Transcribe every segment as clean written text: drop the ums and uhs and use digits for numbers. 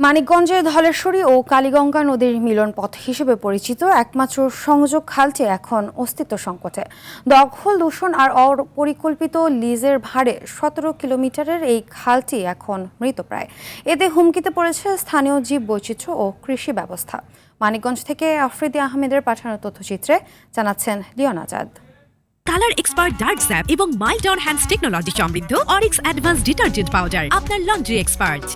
মানিকগঞ্জের ধলেশ্বরী ও কালীগঙ্গা নদীর মিলন পথ হিসেবে পরিচিত একমাত্র সংযোগ খালটি এখন অস্তিত্ব সংকটে। দখল, দূষণ আর অপরিকল্পিত লিজের ভারে ১৭ কিলোমিটারের এই খালটি এখন মৃতপ্রায়। এতে হুমকিতে পড়েছে স্থানীয় জীববৈচিত্র্য ও কৃষি ব্যবস্থা। মানিকগঞ্জ থেকে আফ্রিদি আহমেদের পাঠানো তথ্যচিত্রে জানাচ্ছেন Leon Azad. Colour expert dark sap এবং মাইল্ড অন হ্যান্ডস টেকনোলজি সমৃদ্ধ অরিক্স অ্যাডভান্স ডিটারজেন্ট পাউডার আপনার লন্ড্রি এক্সপার্ট।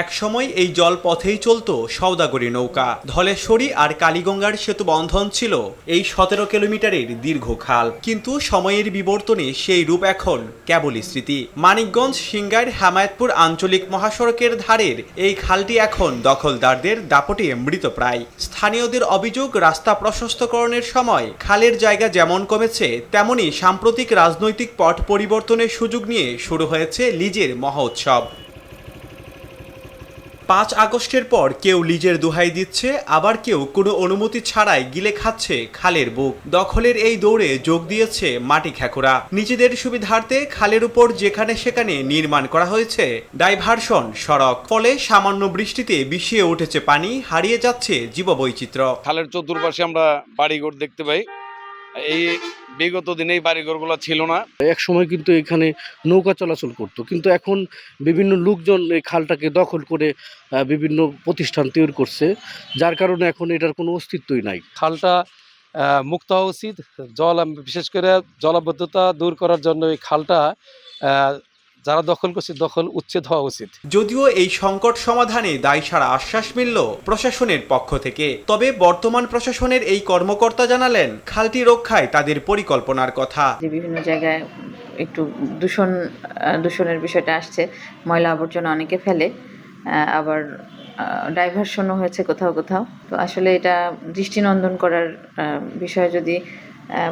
এক সময় এই জলপথেই চলতো সওদাগরী নৌকা। ধলেশ্বরী আর কালীগঙ্গার সেতু বন্ধন ছিল এই ১৭ কিলোমিটারের দীর্ঘ খাল। কিন্তু সময়ের বিবর্তনে সেই রূপ এখন কেবলই স্মৃতি। মানিকগঞ্জ সিংগাইর হেমায়েতপুর আঞ্চলিক মহাসড়কের ধারের এই খালটি এখন দখলদারদের দাপটে মৃতপ্রায়। স্থানীয়দের অভিযোগ, রাস্তা প্রশস্তকরণের সময় খালের জায়গা যেমন কমেছে, তেমনি সাম্প্রতিক রাজনৈতিক পট পরিবর্তনের সুযোগ নিয়ে শুরু হয়েছে লিজের মহোৎসব। ৫ আগস্টের পর কেউ লিজের দোহাই দিচ্ছে, আবার কেউ কোনো অনুমতি ছাড়াই গিলে খাচ্ছে খালের বুক। দখলের এই দৌড়ে যোগ দিয়েছে মাটি খ্যাকুরা। নিজেদের সুবিধার্থে খালের উপর যেখানে সেখানে নির্মাণ করা হয়েছে ডাইভারশন সড়ক। ফলে সামান্য বৃষ্টিতে বিষিয়ে উঠেছে পানি, হারিয়ে যাচ্ছে জীববৈচিত্র্য। খালের চতুর্পাশে আমরা বাড়িঘর দেখতে পাই। এই বিগত দিনে এই বাড়িঘরগুলো ছিল না। এক সময় কিন্তু এখানে নৌকা চলাচল করতো, কিন্তু এখন বিভিন্ন লোকজন এই খালটাকে দখল করে বিভিন্ন প্রতিষ্ঠান তৈরি করছে, যার কারণে এখন এটার কোনো অস্তিত্বই নাই। খালটা মুক্ত হওয়া উচিত। বিশেষ করে জলাবদ্ধতা দূর করার জন্য এই খালটা যারা দখল করছে দখল উচ্ছেদ হওয়া উচিত। যদিও এই সংকট সমাধানে দায়সারা আশ্বাস মিলল প্রশাসনের পক্ষ থেকে, তবে বর্তমান প্রশাসনের এই কর্মকর্তা জানালেন খালটি রক্ষায় তাদের পরিকল্পনার কথা। বিভিন্ন জায়গায় একটু দূষণের বিষয়টা আসছে, ময়লা আবর্জনা অনেকে ফেলে, আবার ডাইভারশনও হয়েছে কোথাও কোথাও। তো আসলে এটা দৃষ্টিনন্দন করার বিষয়ে যদি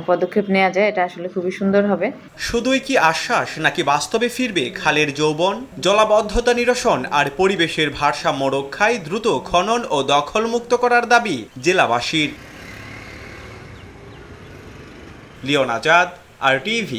পদক্ষেপ নেওয়া যায়, এটা আসলে খুবই সুন্দর হবে। শুধুই কি আশ্বাস, নাকি বাস্তবে ফিরবে খালের যৌবন? জলাবদ্ধতা নিরসন আর পরিবেশের ভারসাম্য রক্ষায় দ্রুত খনন ও দখলমুক্ত করার দাবি জেলাবাসীর। Leone Azad, RTV।